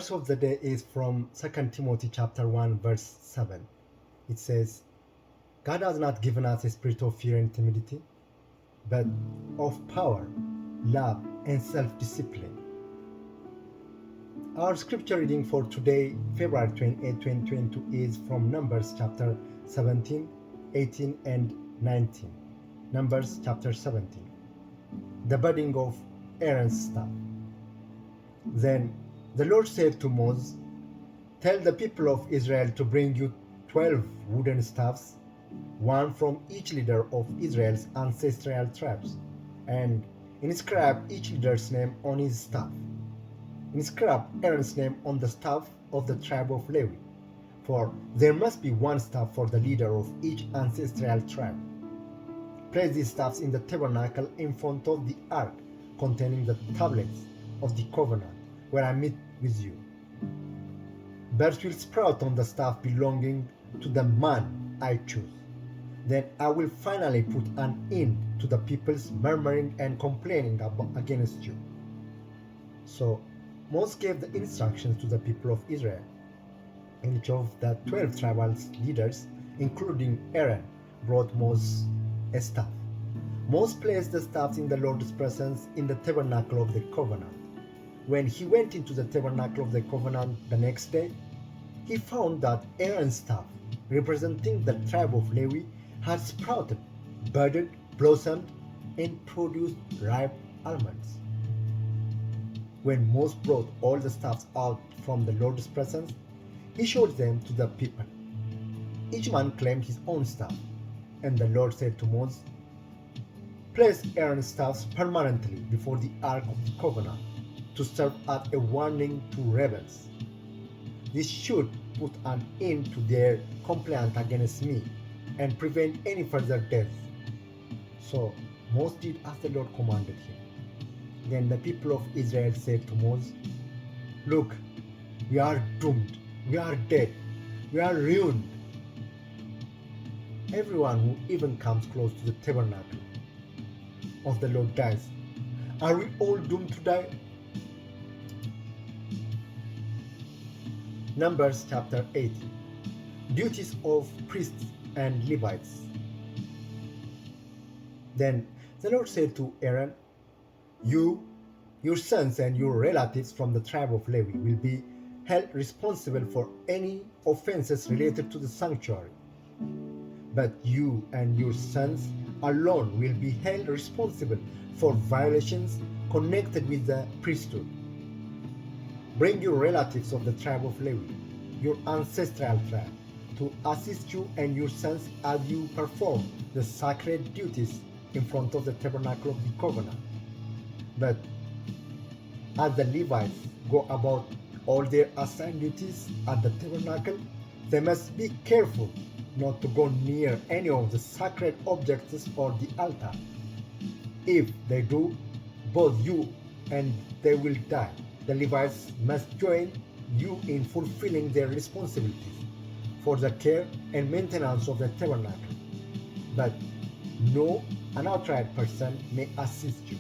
verse of the day is from 2 Timothy chapter 1 verse 7. It says, God has not given us a spirit of fear and timidity, but of power, love, and self-discipline. Our scripture reading for today, February 28, 2022, is from Numbers chapter 17, 18, and 19. Numbers chapter 17. The budding of Aaron's staff. Then the Lord said to Moses, tell the people of Israel to bring you 12 wooden staffs, one from each leader of Israel's ancestral tribes, and inscribe each leader's name on his staff. Inscribe Aaron's name on the staff of the tribe of Levi, for there must be one staff for the leader of each ancestral tribe. Place these staffs in the tabernacle in front of the ark containing the tablets of the covenant, where I meet with you. Birds will sprout on the staff belonging to the man I choose. Then I will finally put an end to the people's murmuring and complaining against you. So Moses gave the instructions to the people of Israel. And each of the 12 tribal leaders, including Aaron, brought Moses a staff. Moses placed the staffs in the Lord's presence in the tabernacle of the covenant. When he went into the tabernacle of the covenant the next day, he found that Aaron's staff, representing the tribe of Levi, had sprouted, budded, blossomed, and produced ripe almonds. When Moses brought all the staffs out from the Lord's presence, he showed them to the people. Each man claimed his own staff, and the Lord said to Moses, place Aaron's staffs permanently before the Ark of the Covenant to serve as a warning to rebels. This should put an end to their complaint against me and prevent any further deaths. So Moses did as the Lord commanded him. Then the people of Israel said to Moses, look, we are doomed, we are dead, we are ruined. Everyone who even comes close to the tabernacle of the Lord dies. Are we all doomed to die? Numbers chapter 8. Duties of priests and Levites. Then the Lord said to Aaron, you, your sons, and your relatives from the tribe of Levi will be held responsible for any offenses related to the sanctuary. But you and your sons alone will be held responsible for violations connected with the priesthood. Bring your relatives of the tribe of Levi, your ancestral tribe, to assist you and your sons as you perform the sacred duties in front of the tabernacle of the covenant. But as the Levites go about all their assigned duties at the tabernacle, they must be careful not to go near any of the sacred objects or the altar. If they do, both you and they will die. The Levites must join you in fulfilling their responsibilities for the care and maintenance of the tabernacle. But no unauthorized person may assist you.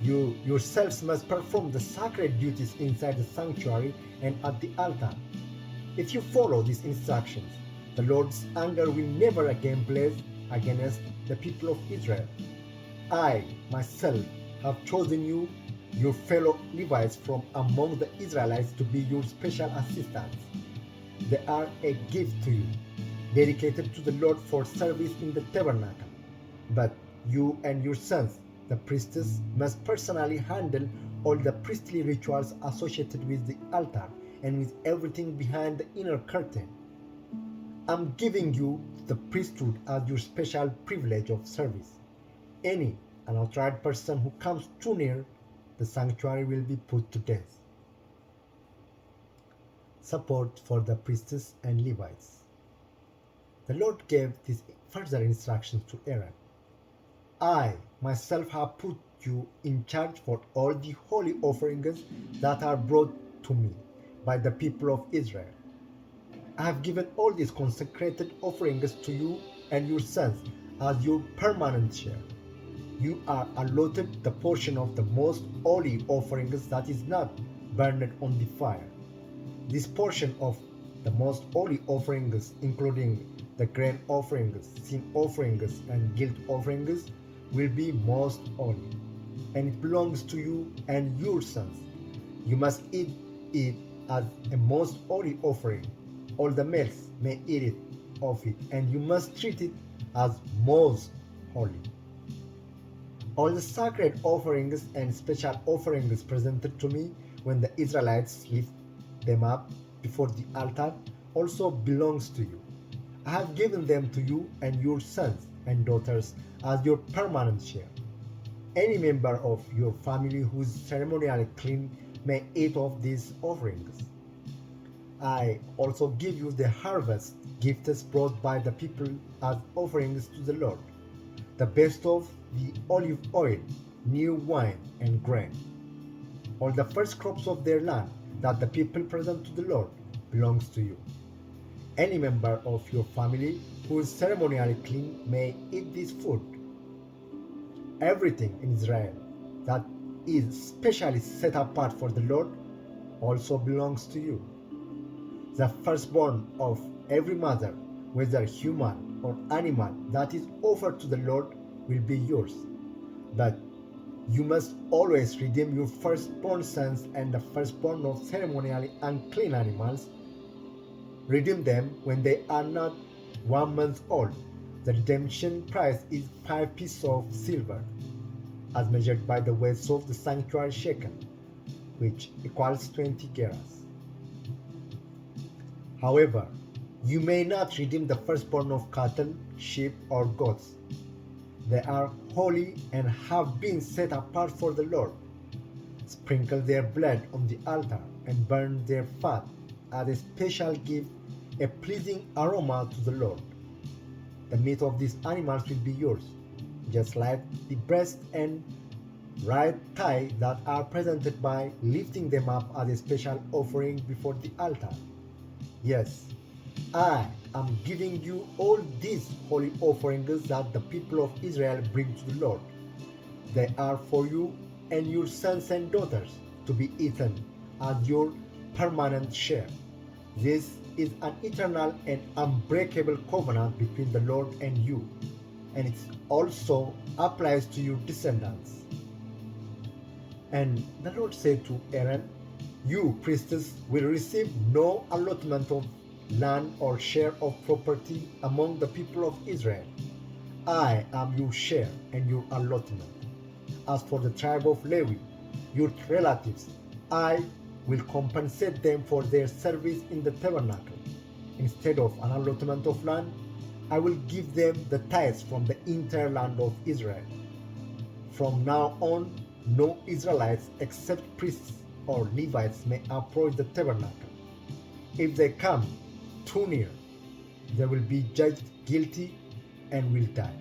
You yourselves must perform the sacred duties inside the sanctuary and at the altar. If you follow these instructions, the Lord's anger will never again blaze against the people of Israel. I, myself, have chosen you, your fellow Levites from among the Israelites, to be your special assistants. They are a gift to you, dedicated to the Lord for service in the tabernacle. But you and your sons, the priestess, must personally handle all the priestly rituals associated with the altar and with everything behind the inner curtain. I'm giving you the priesthood as your special privilege of service. Any unauthorized person who comes too near the sanctuary will be put to death. Support for the priestess and Levites. The Lord gave these further instructions to Aaron. I myself have put you in charge for all the holy offerings that are brought to me by the people of Israel. I have given all these consecrated offerings to you and your sons as your permanent share. You are allotted the portion of the most holy offerings that is not burned on the fire. This portion of the most holy offerings, including the grain offerings, sin offerings, and guilt offerings, will be most holy, and it belongs to you and your sons. You must eat it as a most holy offering. All the males may eat it of it, and you must treat it as most holy. All the sacred offerings and special offerings presented to me when the Israelites lift them up before the altar also belongs to you. I have given them to you and your sons and daughters as your permanent share. Any member of your family who is ceremonially clean may eat of these offerings. I also give you the harvest gifts brought by the people as offerings to the Lord, the best of the olive oil, new wine, and grain. All the first crops of their land that the people present to the Lord belongs to you. Any member of your family who is ceremonially clean may eat this food. Everything in Israel that is specially set apart for the Lord also belongs to you. The firstborn of every mother, whether human or animal, that is offered to the Lord will be yours. But you must always redeem your firstborn sons and the firstborn of ceremonially unclean animals. Redeem them when they are not 1 month old. The redemption price is 5 pieces of silver, as measured by the weight of the sanctuary shekel, which equals 20 gerahs. However, you may not redeem the firstborn of cattle, sheep, or goats. They are holy and have been set apart for the Lord. Sprinkle their blood on the altar and burn their fat as a special gift, a pleasing aroma to the Lord. The meat of these animals will be yours, just like the breast and right thigh that are presented by lifting them up as a special offering before the altar. Yes, I am giving you all these holy offerings that the people of Israel bring to the Lord. They are for you and your sons and daughters to be eaten as your permanent share. This is an eternal and unbreakable covenant between the Lord and you, and it also applies to your descendants. And the Lord said to Aaron, you priests will receive no allotment of land or share of property among the people of Israel. I am your share and your allotment. As for the tribe of Levi, your relatives, I will compensate them for their service in the tabernacle. Instead of an allotment of land, I will give them the tithes from the entire land of Israel. From now on, no Israelites except priests or Levites may approach the tabernacle. If they come too near, they will be judged guilty and will die.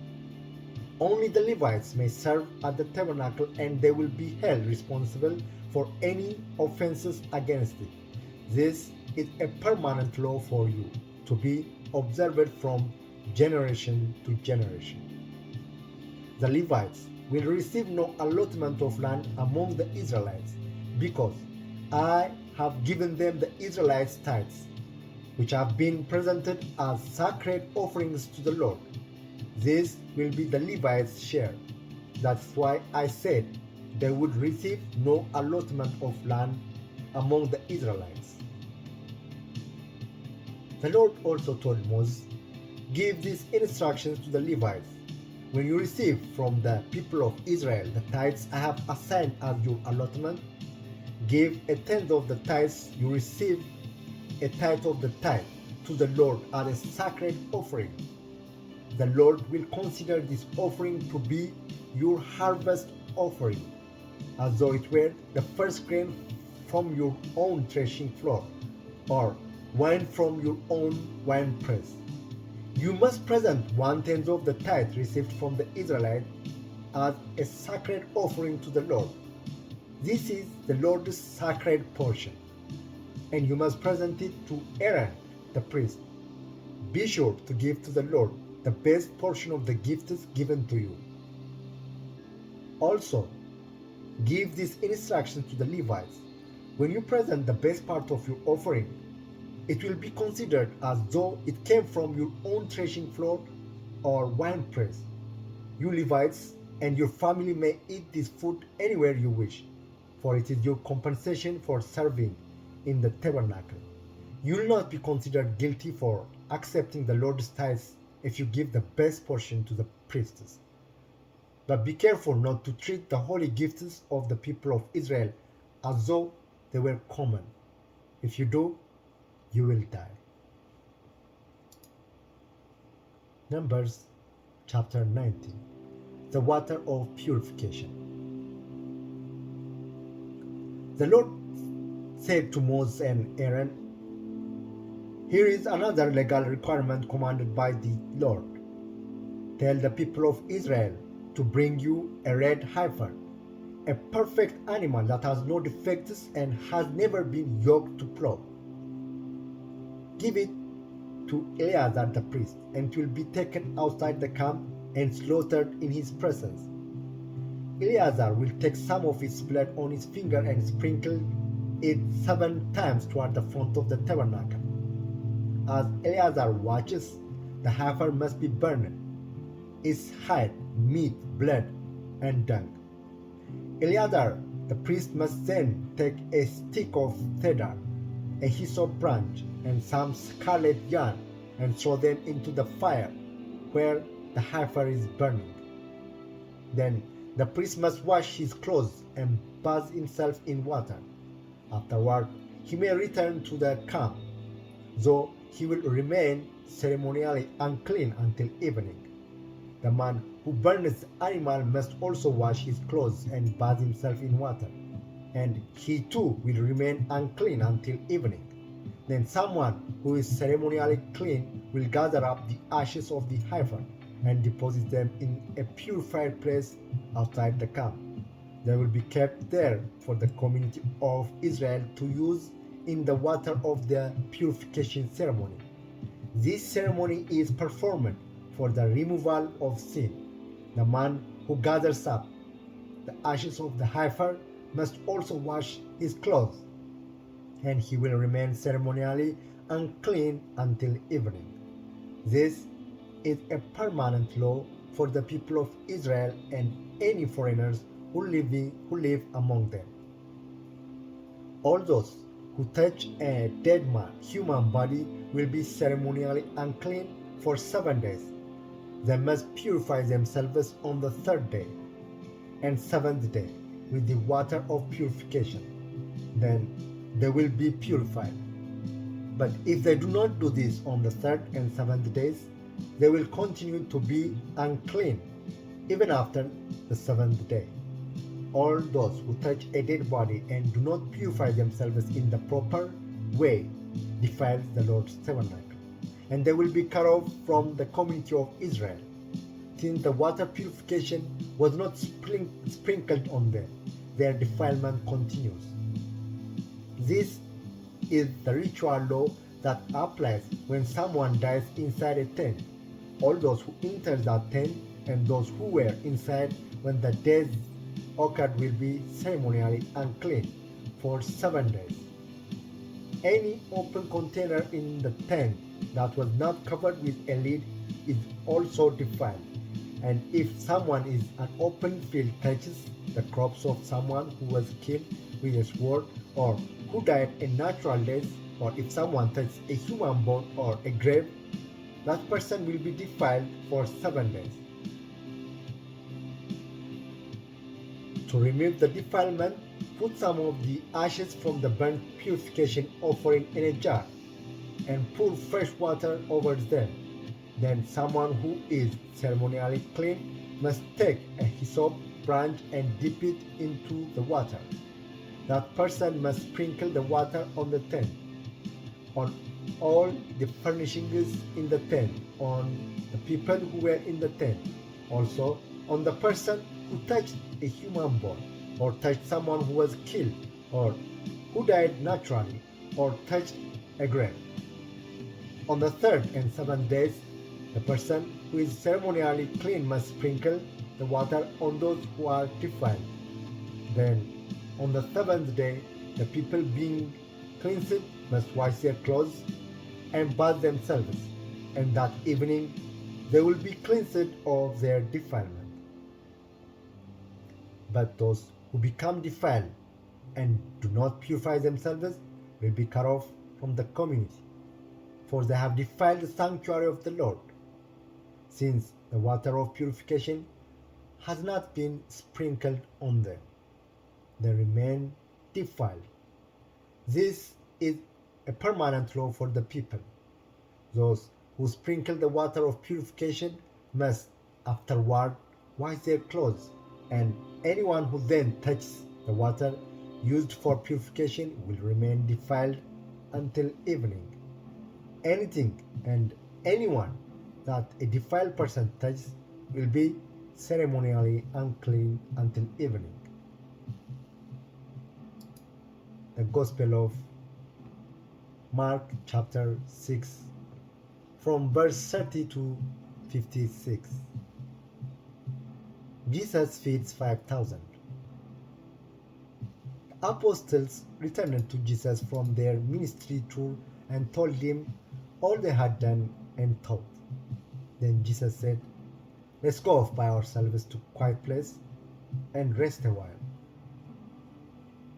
Only the Levites may serve at the tabernacle, and they will be held responsible for any offenses against it. This is a permanent law for you, to be observed from generation to generation. The Levites will receive no allotment of land among the Israelites, because I have given them the Israelites' tithes, which have been presented as sacred offerings to the Lord. This will be the Levites' share. That's why I said they would receive no allotment of land among the Israelites. The Lord also told Moses, give these instructions to the Levites. When you receive from the people of Israel the tithes I have assigned as your allotment, give a tenth of the tithes you receive, a tithe of the tithe, to the Lord as a sacred offering. The Lord will consider this offering to be your harvest offering, as though it were the first grain from your own threshing floor, or wine from your own winepress. You must present 1/10 of the tithe received from the Israelite as a sacred offering to the Lord. This is the Lord's sacred portion, and you must present it to Aaron the priest. Be sure to give to the Lord the best portion of the gifts given to you. Also, give these instructions to the Levites. When you present the best part of your offering, it will be considered as though it came from your own threshing floor or winepress. You Levites and your family may eat this food anywhere you wish, for it is your compensation for serving in the tabernacle. You will not be considered guilty for accepting the Lord's tithes if you give the best portion to the priests. But be careful not to treat the holy gifts of the people of Israel as though they were common. If you do, you will die. Numbers chapter 19. The water of purification. The Lord said to Moses and Aaron, "Here is another legal requirement commanded by the Lord. Tell the people of Israel to bring you a red heifer, a perfect animal that has no defects and has never been yoked to plow. Give it to Eleazar the priest, and it will be taken outside the camp and slaughtered in his presence. Eleazar will take some of its blood on his finger and sprinkle it 7 times toward the front of the tabernacle. As Eleazar watches, the heifer must be burned, its hide, meat, blood, and dung. Eleazar the priest must then take a stick of cedar, a hyssop branch, and some scarlet yarn and throw them into the fire where the heifer is burning. Then the priest must wash his clothes and bathe himself in water. Afterward, he may return to the camp, though he will remain ceremonially unclean until evening. The man who burns the animal must also wash his clothes and bathe himself in water, and he too will remain unclean until evening. Then someone who is ceremonially clean will gather up the ashes of the heifer and deposit them in a purified place outside the camp. They will be kept there for the community of Israel to use in the water of the purification ceremony. This ceremony is performed for the removal of sin. The man who gathers up the ashes of the heifer must also wash his clothes, and he will remain ceremonially unclean until evening. This is a permanent law for the people of Israel and any foreigners who live among them. All those who touch a dead human body will be ceremonially unclean for 7 days. They must purify themselves on the 3rd day and 7th day with the water of purification. Then they will be purified. But if they do not do this on the 3rd and 7th days, they will continue to be unclean even after the 7th day. All those who touch a dead body and do not purify themselves in the proper way defile the Lord's tabernacle, and they will be cut off from the community of Israel. Since the water purification was not sprinkled on them, their defilement continues. This is the ritual law that applies when someone dies inside a tent. All those who enter that tent and those who were inside when the death occurred will be ceremonially unclean for 7 days. Any open container in the tent that was not covered with a lid is also defiled. And if someone in an open field touches the crops of someone who was killed with a sword or who died a natural death, or if someone touches a human bone or a grave, that person will be defiled for 7 days. To remove the defilement, put some of the ashes from the burnt purification offering in a jar and pour fresh water over them. Then someone who is ceremonially clean must take a hyssop branch and dip it into the water. That person must sprinkle the water on the tent, on all the furnishings in the tent, on the people who were in the tent, also on the person who touched a human bone, or touched someone who was killed, or who died naturally, or touched a grave. On the 3rd and 7th days, the person who is ceremonially clean must sprinkle the water on those who are defiled. Then, on the 7th day, the people being cleansed must wash their clothes and bathe themselves, and that evening they will be cleansed of their defilement. But those who become defiled and do not purify themselves will be cut off from the community, for they have defiled the sanctuary of the Lord, since the water of purification has not been sprinkled on them. They remain defiled. This is a permanent law for the people. Those who sprinkle the water of purification must afterward wash their clothes, and anyone who then touches the water used for purification will remain defiled until evening. Anything and anyone that a defiled person touches will be ceremonially unclean until evening. The Gospel of Mark chapter 6 from verse 30 to 56. Jesus feeds 5,000. The apostles returned to Jesus from their ministry tour and told him all they had done and taught. Then Jesus said, "Let's go off by ourselves to a quiet place and rest a while."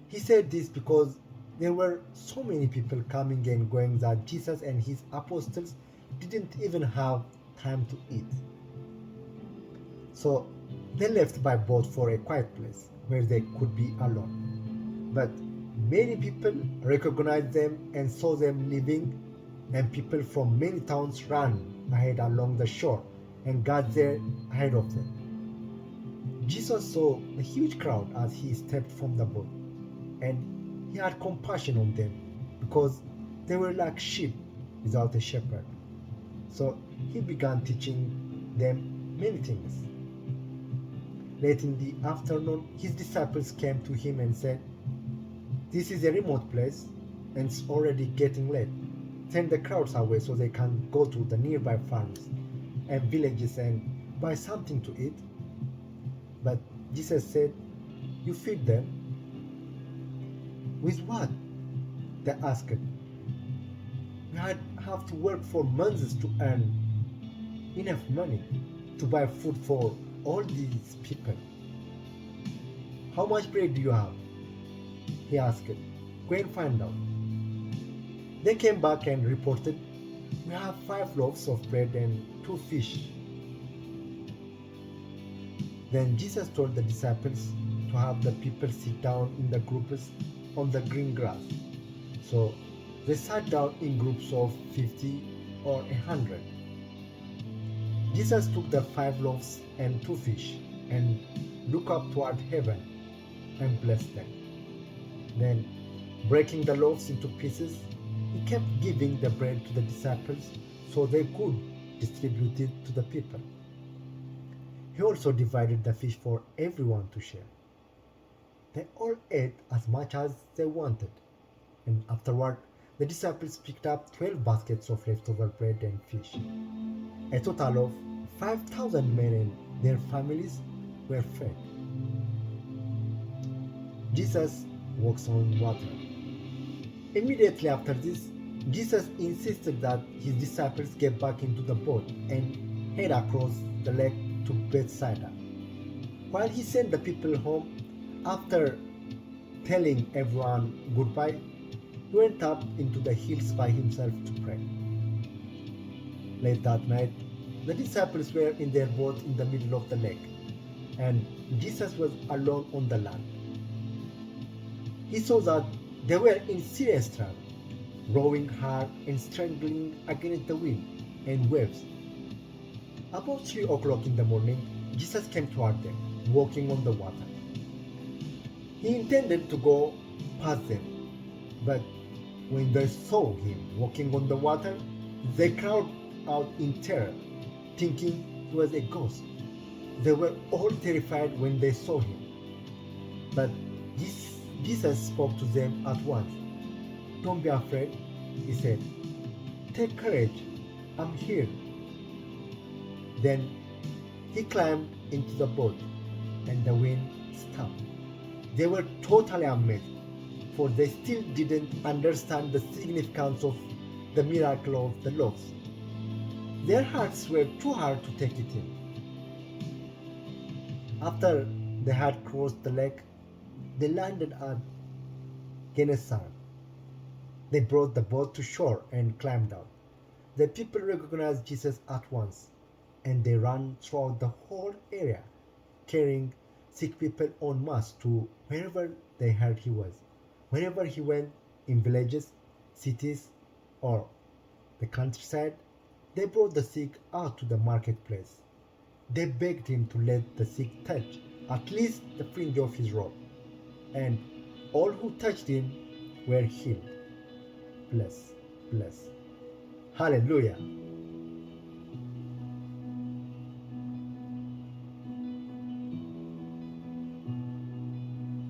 He said this because there were so many people coming and going that Jesus and his apostles didn't even have time to eat. So they left by boat for a quiet place where they could be alone. But many people recognized them and saw them leaving, and people from many towns ran ahead along the shore and got there ahead of them. Jesus saw a huge crowd as he stepped from the boat, and he had compassion on them because they were like sheep without a shepherd. So he began teaching them many things. Late in the afternoon, his disciples came to him and said, "This is a remote place and it's already getting late. Send the crowds away so they can go to the nearby farms and villages and buy something to eat." But Jesus said, "You feed them." "With what?" they asked. "We have to work for months to earn enough money to buy food for all these people." "How much bread do you have?" he asked. "Go and find out." They came back and reported, "We have 5 loaves of bread and 2 fish." Then Jesus told the disciples to have the people sit down in the groups on the green grass. So they sat down in groups of 50 or 100. Jesus took the 5 loaves and 2 fish and looked up toward heaven and blessed them. Then, breaking the loaves into pieces, he kept giving the bread to the disciples so they could distribute it to the people. He also divided the fish for everyone to share. They all ate as much as they wanted, and afterward the disciples picked up 12 baskets of leftover bread and fish. A total of 5,000 men and their families were fed. Jesus walks on water. Immediately after this, Jesus insisted that his disciples get back into the boat and head across the lake to Bethsaida. While he sent the people home, after telling everyone goodbye, he went up into the hills by himself to pray. Late that night, the disciples were in their boat in the middle of the lake, and Jesus was alone on the land. He saw that they were in serious trouble, rowing hard and struggling against the wind and waves. About 3 o'clock in the morning, Jesus came toward them, walking on the water. He intended to go past them, but when they saw him walking on the water, they cried out in terror, thinking he was a ghost. They were all terrified when they saw him. But Jesus spoke to them at once. "Don't be afraid," he said. "Take courage, I'm here." Then he climbed into the boat, and the wind stopped. They were totally amazed. for they still didn't understand the significance of the miracle of the loaves. Their hearts were too hard to take it in. After they had crossed the lake, they landed at Gennesaret. They brought the boat to shore and climbed out. The people recognized Jesus at once, and they ran throughout the whole area, carrying sick people en masse to wherever they heard he was. Wherever he went, in villages, cities, or the countryside, they brought the sick out to the marketplace. They begged him to let the sick touch at least the fringe of his robe, and all who touched him were healed. Bless, bless. Hallelujah.